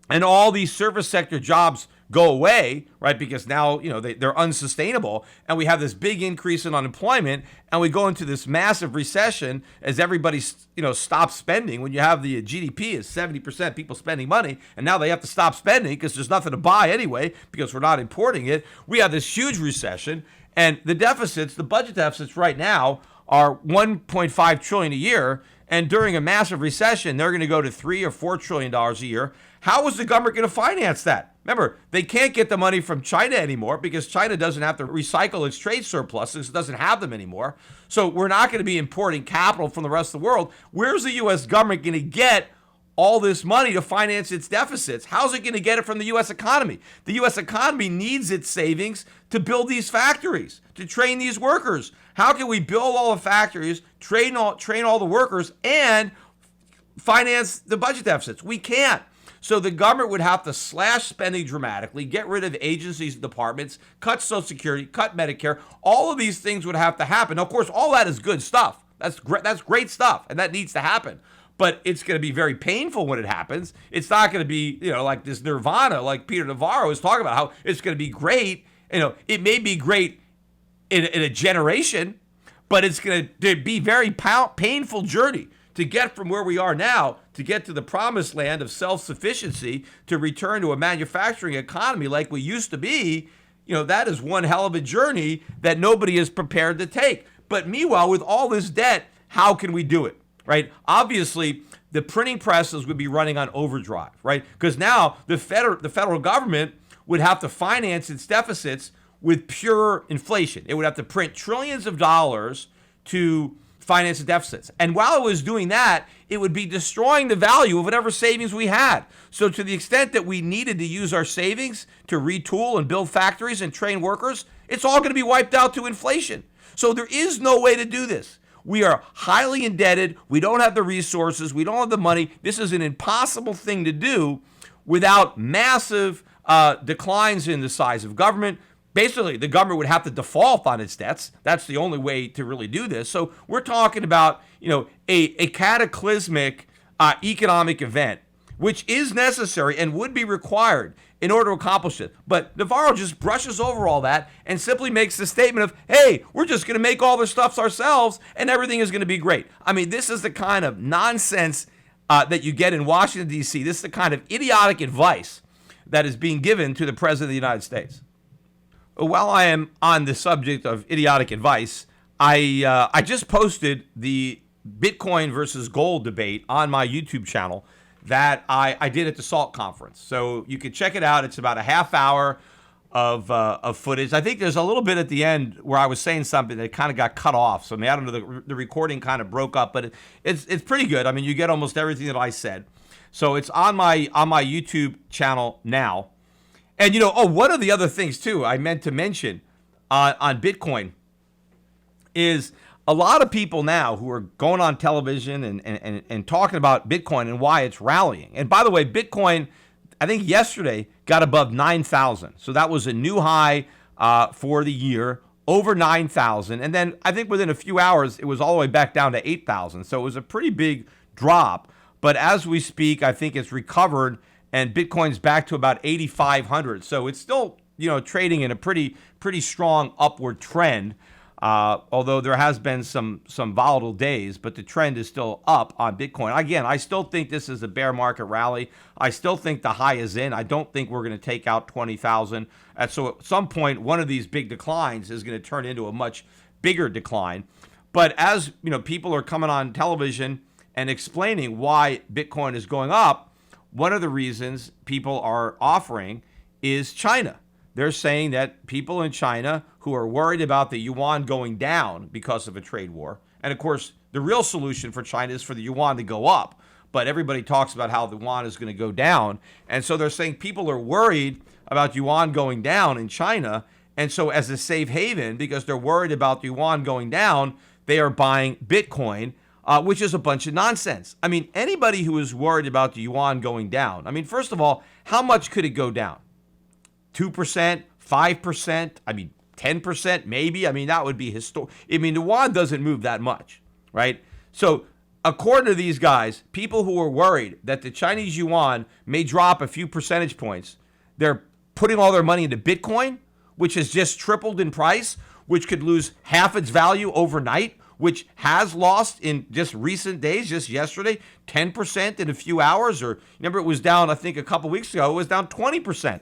and all these service sector jobs go away, right, because now, they're unsustainable, and we have this big increase in unemployment, and we go into this massive recession as everybody, stops spending. When you have the GDP is 70% people spending money, and now they have to stop spending because there's nothing to buy anyway because we're not importing it. We have this huge recession, and the budget deficits right now are $1.5 trillion a year, and during a massive recession, they're going to go to $3 or $4 trillion a year. How is the government going to finance that? Remember, they can't get the money from China anymore because China doesn't have to recycle its trade surpluses. It doesn't have them anymore. So we're not going to be importing capital from the rest of the world. Where's the U.S. government going to get all this money to finance its deficits? How's it going to get it from the U.S. economy? The U.S. economy needs its savings to build these factories, to train these workers. How can we build all the factories, train all the workers, and finance the budget deficits? We can't. So the government would have to slash spending dramatically, get rid of agencies and departments, cut Social Security, cut Medicare. All of these things would have to happen. Now, of course, all that is good stuff. That's great stuff, and that needs to happen. But it's going to be very painful when it happens. It's not going to be, like this nirvana, like Peter Navarro is talking about, how it's going to be great. It may be great in a generation, but it's going to be very painful journey to get from where we are now to get to the promised land of self-sufficiency, to return to a manufacturing economy like we used to be. That is one hell of a journey that nobody is prepared to take. But meanwhile, with all this debt, how can we do it, right? Obviously, the printing presses would be running on overdrive, right? Because now the federal government would have to finance its deficits with pure inflation. It would have to print trillions of dollars to finance the deficits. And while it was doing that, it would be destroying the value of whatever savings we had. So to the extent that we needed to use our savings to retool and build factories and train workers, it's all going to be wiped out to inflation. So there is no way to do this. We are highly indebted. We don't have the resources. We don't have the money. This is an impossible thing to do without massive declines in the size of government. Basically, the government would have to default on its debts. That's the only way to really do this. So we're talking about, a cataclysmic economic event, which is necessary and would be required in order to accomplish it. But Navarro just brushes over all that and simply makes the statement of, hey, we're just going to make all the stuff ourselves and everything is going to be great. I mean, this is the kind of nonsense that you get in Washington, D.C. This is the kind of idiotic advice that is being given to the President of the United States. While I am on the subject of idiotic advice, I just posted the Bitcoin versus gold debate on my YouTube channel that I did at the SALT conference. So you can check it out. It's about a half hour of footage. I think there's a little bit at the end where I was saying something that kind of got cut off. So I don't know, the recording kind of broke up, but it's pretty good. I mean, you get almost everything that I said. So it's on my YouTube channel now. And, one of the other things, too, I meant to mention on Bitcoin is a lot of people now who are going on television and talking about Bitcoin and why it's rallying. And by the way, Bitcoin, I think yesterday got above 9,000. So that was a new high for the year, over 9,000. And then I think within a few hours, it was all the way back down to 8,000. So it was a pretty big drop. But as we speak, I think it's recovered and Bitcoin's back to about 8,500. So it's still, trading in a pretty strong upward trend. Although there has been some volatile days, but the trend is still up on Bitcoin. Again, I still think this is a bear market rally. I still think the high is in. I don't think we're going to take out 20,000. So at some point, one of these big declines is going to turn into a much bigger decline. But as people are coming on television and explaining why Bitcoin is going up, one of the reasons people are offering is China. They're saying that people in China who are worried about the yuan going down because of a trade war, and of course, the real solution for China is for the yuan to go up, but everybody talks about how the yuan is going to go down, and so they're saying people are worried about yuan going down in China, and so as a safe haven, because they're worried about the yuan going down, they are buying Bitcoin, which is a bunch of nonsense. I mean, anybody who is worried about the yuan going down, I mean, first of all, how much could it go down? 2%, 5%, 10% maybe. I mean, that would be historic. I mean, the yuan doesn't move that much, right? So according to these guys, people who are worried that the Chinese yuan may drop a few percentage points, they're putting all their money into Bitcoin, which has just tripled in price, which could lose half its value overnight, which has lost in just recent days, just yesterday, 10% in a few hours. Or remember, it was down, I think a couple weeks ago, it was down 20%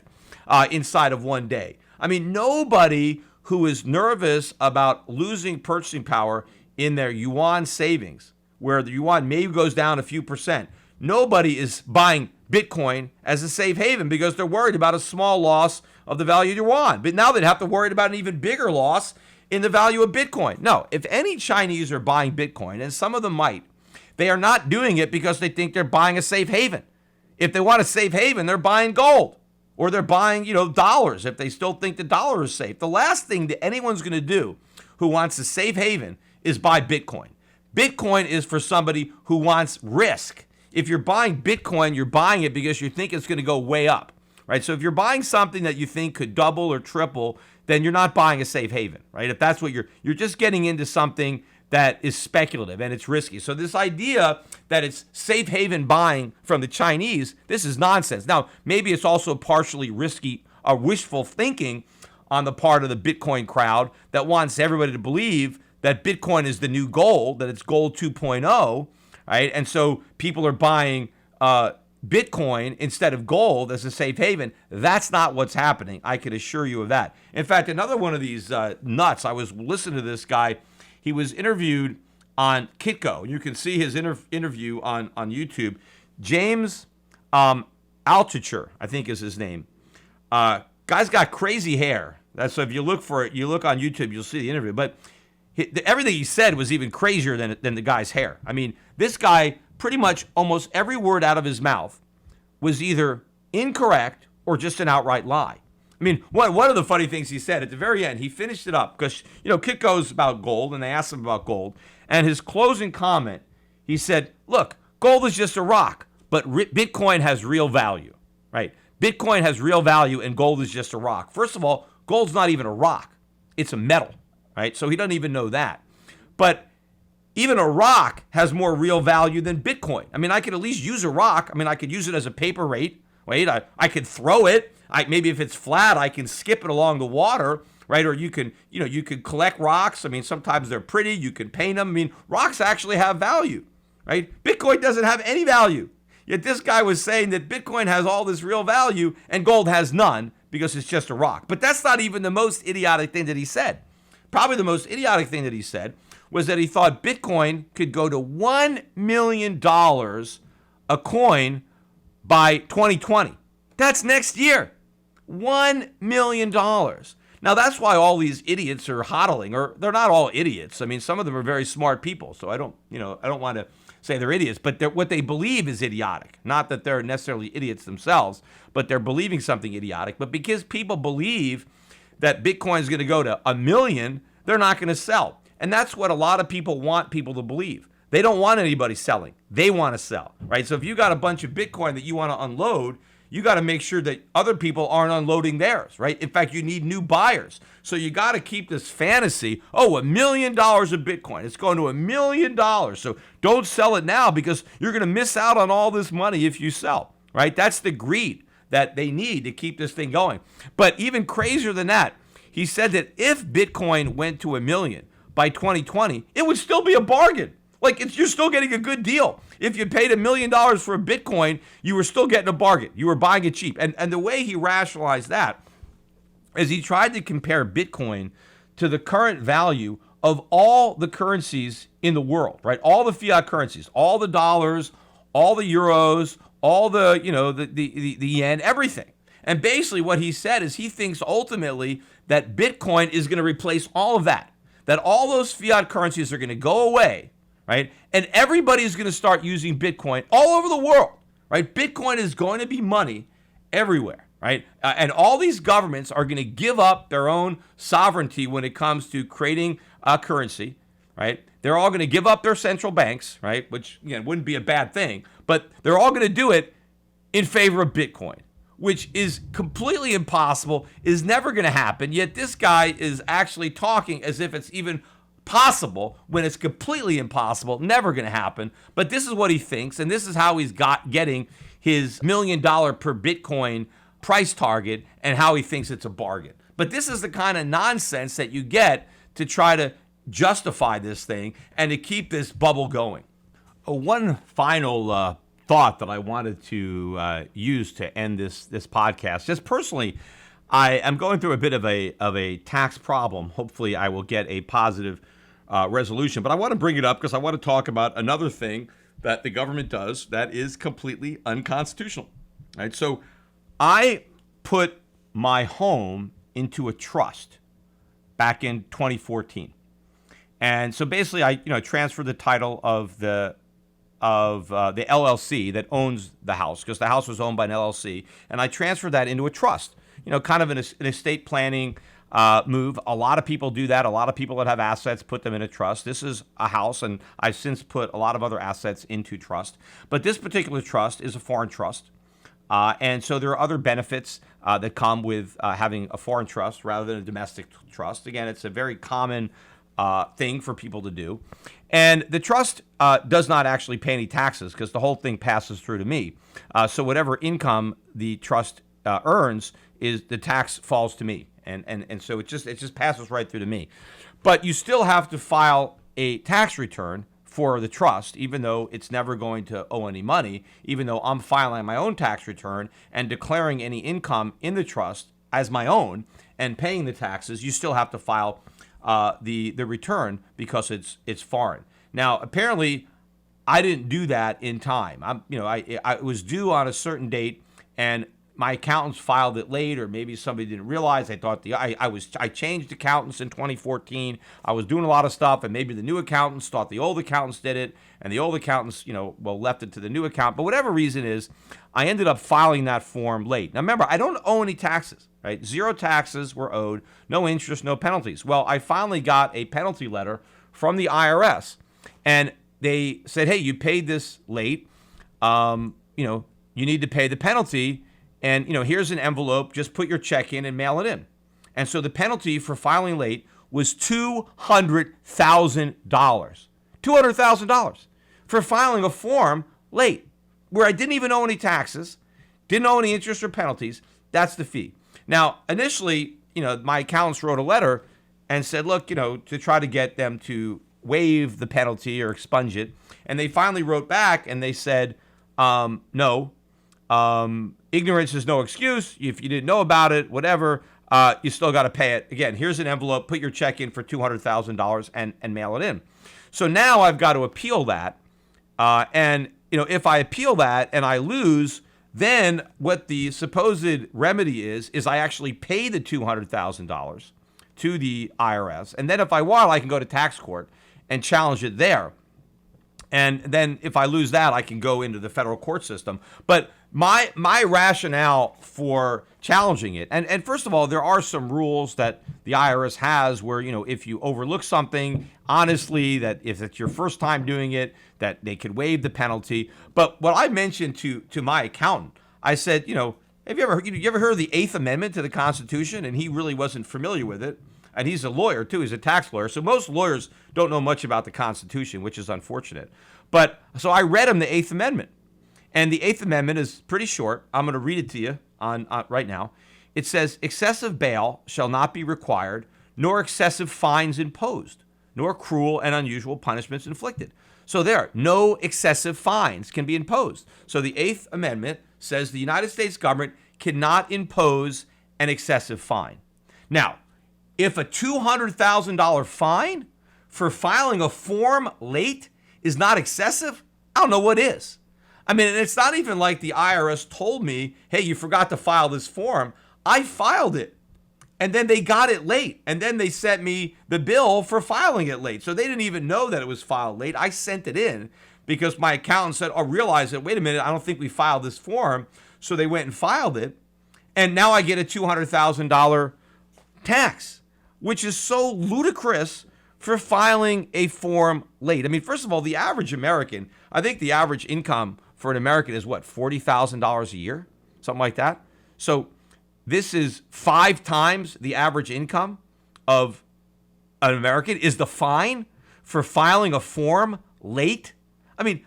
inside of one day. I mean, nobody who is nervous about losing purchasing power in their yuan savings, where the yuan maybe goes down a few percent, nobody is buying Bitcoin as a safe haven because they're worried about a small loss of the value of yuan. But now they'd have to worry about an even bigger loss in the value of Bitcoin. No, if any Chinese are buying Bitcoin, and some of them might, they are not doing it because they think they're buying a safe haven. If they want a safe haven, they're buying gold. Or they're buying, dollars if they still think the dollar is safe. The last thing that anyone's going to do who wants a safe haven is buy Bitcoin. Bitcoin is for somebody who wants risk. If you're buying Bitcoin, you're buying it because you think it's going to go way up, right? So if you're buying something that you think could double or triple, then you're not buying a safe haven, right? If that's what you're just getting into something that is speculative and it's risky. So this idea that it's safe haven buying from the Chinese, this is nonsense. Now, maybe it's also partially risky or wishful thinking on the part of the Bitcoin crowd that wants everybody to believe that Bitcoin is the new gold, that it's gold 2.0, right? And so people are buying Bitcoin instead of gold as a safe haven. That's not what's happening. I can assure you of that. In fact, another one of these nuts, I was listening to this guy. He was interviewed on Kitco. You can see his interview on YouTube. James Altucher, I think is his name. Guy's got crazy hair. So if you look for it, you look on YouTube, you'll see the interview. But everything he said was even crazier than the guy's hair. I mean, this guy, pretty much almost every word out of his mouth was either incorrect or just an outright lie. I mean, one of the funny things he said at the very end, he finished it up because, Kit goes about gold, and they asked him about gold. And his closing comment, he said, look, gold is just a rock, but Bitcoin has real value, right? Bitcoin has real value, and gold is just a rock. First of all, gold's not even a rock. It's a metal, right? So he doesn't even know that. But even a rock has more real value than Bitcoin. I mean, I could at least use a rock. I mean, I could use it as a paper weight. I could throw it. Maybe if it's flat, I can skip it along the water, right? Or you can collect rocks. I mean, sometimes they're pretty. You can paint them. I mean, rocks actually have value, right? Bitcoin doesn't have any value. Yet this guy was saying that Bitcoin has all this real value and gold has none because it's just a rock. But that's not even the most idiotic thing that he said. Probably the most idiotic thing that he said was that he thought Bitcoin could go to $1 million a coin by 2020. That's next year. $1 million. Now, that's why all these idiots are hodling, or they're not all idiots. I mean, some of them are very smart people, so I don't want to say they're idiots, but what they believe is idiotic. Not that they're necessarily idiots themselves, but they're believing something idiotic. But because people believe that Bitcoin is going to go to $1 million, they're not going to sell. And that's what a lot of people want people to believe. They don't want anybody selling. They want to sell, right? So if you got a bunch of Bitcoin that you want to unload, you got to make sure that other people aren't unloading theirs, right? In fact, you need new buyers. So you got to keep this fantasy, $1 million of Bitcoin. It's going to $1 million. So don't sell it now because you're going to miss out on all this money if you sell, right? That's the greed that they need to keep this thing going. But even crazier than that, he said that if Bitcoin went to $1 million by 2020, it would still be a bargain. You're still getting a good deal. If you paid $1 million for a Bitcoin, you were still getting a bargain. You were buying it cheap. And the way he rationalized that is he tried to compare Bitcoin to the current value of all the currencies in the world, right? All the fiat currencies, all the dollars, all the euros, all the yen, everything. And basically what he said is he thinks ultimately that Bitcoin is going to replace all of that all those fiat currencies are going to go away, right? And everybody's going to start using Bitcoin all over the world, right? Bitcoin is going to be money everywhere, right? And all these governments are going to give up their own sovereignty when it comes to creating a currency, right? They're all going to give up their central banks, right? Which, wouldn't be a bad thing, but they're all going to do it in favor of Bitcoin, which is completely impossible, is never going to happen. Yet this guy is actually talking as if it's even possible when it's completely impossible, never going to happen. But this is what he thinks, and this is how he's getting his $1 million per Bitcoin price target and how he thinks it's a bargain. But this is the kind of nonsense that you get to try to justify this thing and to keep this bubble going. One final thought that I wanted to use to end this podcast. Just personally, I am going through a bit of a tax problem. Hopefully, I will get a positive resolution. But I want to bring it up because I want to talk about another thing that the government does that is completely unconstitutional. Right? So I put my home into a trust back in 2014. And so basically I transferred the title of the LLC that owns the house, because the house was owned by an LLC, and I transferred that into a trust. Kind of an estate planning move. A lot of people do that. A lot of people that have assets put them in a trust. This is a house, and I've since put a lot of other assets into trust. But this particular trust is a foreign trust. And so there are other benefits that come with having a foreign trust rather than a domestic trust. Again, it's a very common thing for people to do. And the trust does not actually pay any taxes because the whole thing passes through to me. So whatever income the trust earns, is the tax falls to me. And so it just passes right through to me. But you still have to file a tax return for the trust, even though it's never going to owe any money, even though I'm filing my own tax return and declaring any income in the trust as my own and paying the taxes. You still have to file the return because it's foreign. Now, apparently, I didn't do that in time. I was due on a certain date, and my accountants filed it late, or maybe somebody didn't realize. I thought I changed accountants in 2014. I was doing a lot of stuff, and maybe the new accountants thought the old accountants did it, and the old accountants, left it to the new account. But whatever reason is, I ended up filing that form late. Now remember, I don't owe any taxes, right? 0 taxes were owed, no interest, no penalties. Well, I finally got a penalty letter from the IRS, and they said, hey, you paid this late. You need to pay the penalty, and here's an envelope. Just put your check in and mail it in. And so the penalty for filing late was $200,000. $200,000 for filing a form late, where I didn't even owe any taxes, didn't owe any interest or penalties. That's the fee. Now, initially, my accountants wrote a letter and said, look, to try to get them to waive the penalty or expunge it. And they finally wrote back and they said, no. Ignorance is no excuse. If you didn't know about it, whatever, you still got to pay it. Again, here's an envelope. Put your check in for $200,000 and mail it in. So now I've got to appeal that. If I appeal that and I lose, then what the supposed remedy is I actually pay the $200,000 to the IRS. And then if I want, I can go to tax court and challenge it there. And then if I lose that, I can go into the federal court system. But my rationale for challenging it, and first of all, there are some rules that the IRS has where, if you overlook something, honestly, that if it's your first time doing it, that they could waive the penalty. But what I mentioned to my accountant, I said, have you ever heard of the 8th Amendment to the Constitution? And he really wasn't familiar with it. And he's a lawyer, too. He's a tax lawyer. So most lawyers don't know much about the Constitution, which is unfortunate. But so I read him the 8th Amendment. And the 8th Amendment is pretty short. I'm going to read it to you on right now. It says, excessive bail shall not be required, nor excessive fines imposed, nor cruel and unusual punishments inflicted. So there, no excessive fines can be imposed. So the 8th Amendment says the United States government cannot impose an excessive fine. Now, if a $200,000 fine for filing a form late is not excessive, I don't know what is. I mean, it's not even like the IRS told me, hey, you forgot to file this form. I filed it, and then they got it late, and then they sent me the bill for filing it late. So they didn't even know that it was filed late. I sent it in because my accountant said, realize that, wait a minute, I don't think we filed this form. So they went and filed it, and now I get a $200,000 tax, which is so ludicrous for filing a form late. I mean, first of all, the average American, I think the average income for an American is what, $40,000 a year? Something like that. So this is 5 times the average income of an American. Is the fine for filing a form late? I mean,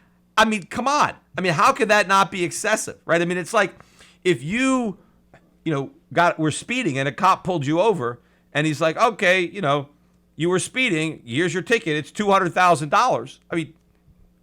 come on. I mean, how could that not be excessive, right? I mean, it's like if you were speeding and a cop pulled you over and he's like, okay, you were speeding, here's your ticket, it's $200,000. I mean,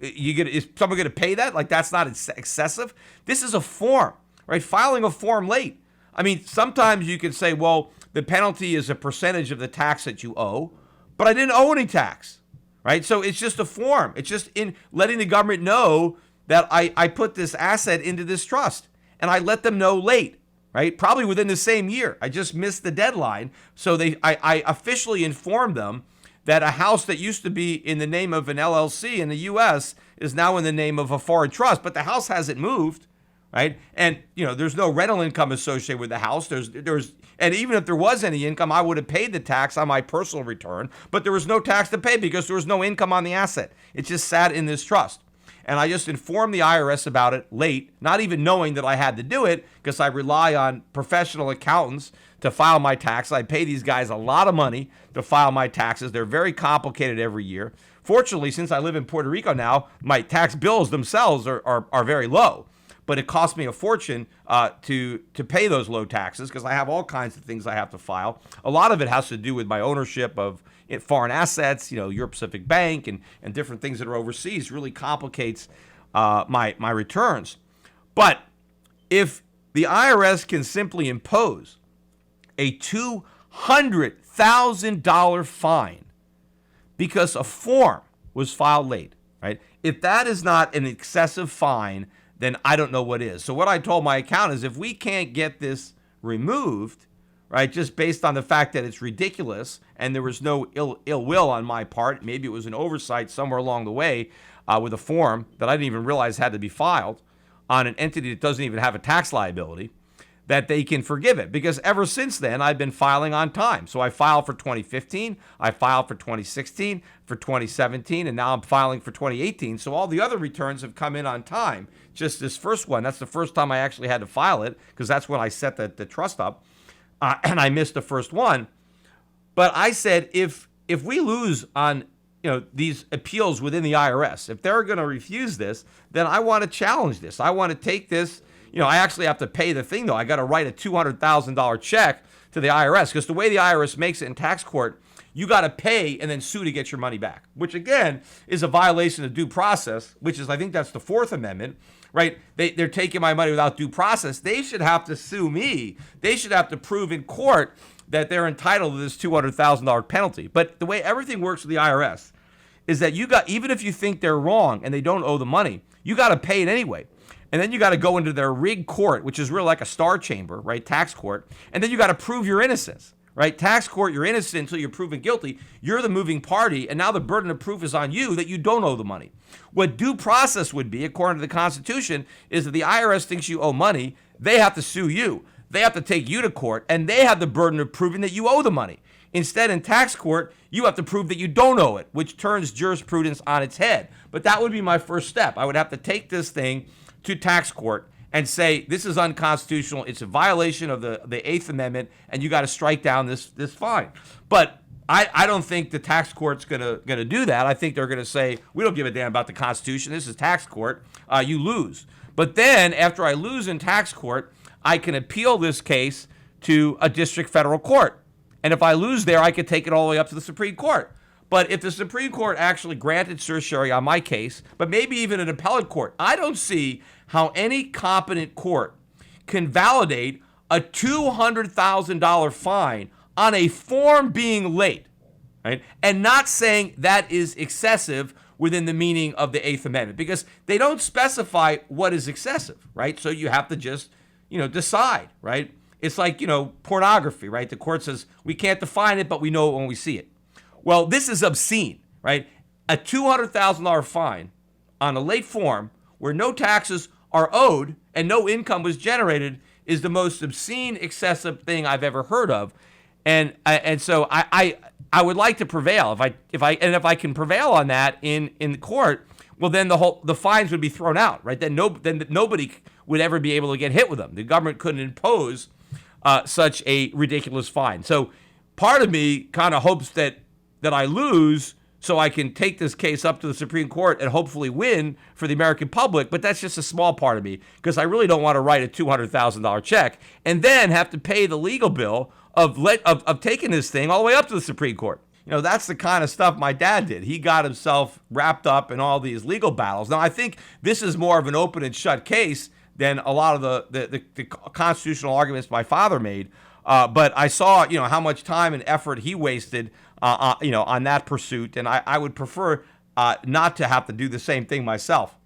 is someone going to pay that? Like, that's not excessive? This is a form, right? Filing a form late. I mean, sometimes you can say, well, the penalty is a percentage of the tax that you owe, but I didn't owe any tax, right? So it's just a form. It's just in letting the government know that I put this asset into this trust, and I let them know late, right? Probably within the same year. I just missed the deadline. So I officially informed them that a house that used to be in the name of an LLC in the U.S. is now in the name of a foreign trust, but the house hasn't moved, right? And, there's no rental income associated with the house. And even if there was any income, I would have paid the tax on my personal return, but there was no tax to pay because there was no income on the asset. It just sat in this trust. And I just informed the IRS about it late, not even knowing that I had to do it because I rely on professional accountants to file my taxes. I pay these guys a lot of money to file my taxes. They're very complicated every year. Fortunately, since I live in Puerto Rico now, my tax bills themselves are very low. But it costs me a fortune to pay those low taxes because I have all kinds of things I have to file. A lot of it has to do with my ownership of foreign assets, Europe Pacific Bank and different things that are overseas. Really complicates my returns. But if the IRS can simply impose a $200,000 fine because a form was filed late, right? If that is not an excessive fine, then I don't know what is. So what I told my accountant is if we can't get this removed, right, just based on the fact that it's ridiculous and there was no ill will on my part, maybe it was an oversight somewhere along the way with a form that I didn't even realize had to be filed on an entity that doesn't even have a tax liability, that they can forgive it. Because ever since then, I've been filing on time. So I filed for 2015, I filed for 2016, for 2017, and now I'm filing for 2018. So all the other returns have come in on time. Just this first one, that's the first time I actually had to file it, because that's when I set the trust up, and I missed the first one. But I said, if we lose on these appeals within the IRS, if they're going to refuse this, then I want to challenge this. I want to take this. I actually have to pay the thing, though. I got to write a $200,000 check to the IRS, because the way the IRS makes it in tax court, you got to pay and then sue to get your money back, which, again, is a violation of due process, which is, I think that's the Fourth Amendment, right? They're taking my money without due process. They should have to sue me. They should have to prove in court that they're entitled to this $200,000 penalty. But the way everything works with the IRS is that even if you think they're wrong and they don't owe the money, you got to pay it anyway. And then you got to go into their rigged court, which is really like a star chamber, right? Tax court. And then you got to prove your innocence, right? Tax court, you're innocent until you're proven guilty. You're the moving party. And now the burden of proof is on you that you don't owe the money. What due process would be, according to the Constitution, is that the IRS thinks you owe money. They have to sue you. They have to take you to court. And they have the burden of proving that you owe the money. Instead, in tax court, you have to prove that you don't owe it, which turns jurisprudence on its head. But that would be my first step. I would have to take this thing to tax court and say, this is unconstitutional, it's a violation of the Eighth Amendment, and you got to strike down this fine. But I don't think the tax court's gonna do that. I think they're gonna say, we don't give a damn about the Constitution, this is tax court, you lose. But then, after I lose in tax court, I can appeal this case to a district federal court. And if I lose there, I could take it all the way up to the Supreme Court. But if the Supreme Court actually granted certiorari on my case, but maybe even an appellate court, I don't see how any competent court can validate a $200,000 fine on a form being late, right? And not saying that is excessive within the meaning of the Eighth Amendment, because they don't specify what is excessive, right? So you have to just, decide, right? It's like, pornography, right? The court says we can't define it, but we know it when we see it. Well, this is obscene, right? A $200,000 fine on a late form where no taxes are owed and no income was generated is the most obscene, excessive thing I've ever heard of. And so I would like to prevail. If I can prevail on that in the court, well, then the fines would be thrown out, right? Then nobody would ever be able to get hit with them. The government couldn't impose such a ridiculous fine. So part of me kind of hopes that I lose so I can take this case up to the Supreme Court and hopefully win for the American public. But that's just a small part of me, because I really don't want to write a $200,000 check and then have to pay the legal bill of taking this thing all the way up to the Supreme Court. That's the kind of stuff my dad did. He got himself wrapped up in all these legal battles. Now, I think this is more of an open and shut case than a lot of the constitutional arguments my father made. But I saw, how much time and effort he wasted, on that pursuit, and I would prefer not to have to do the same thing myself.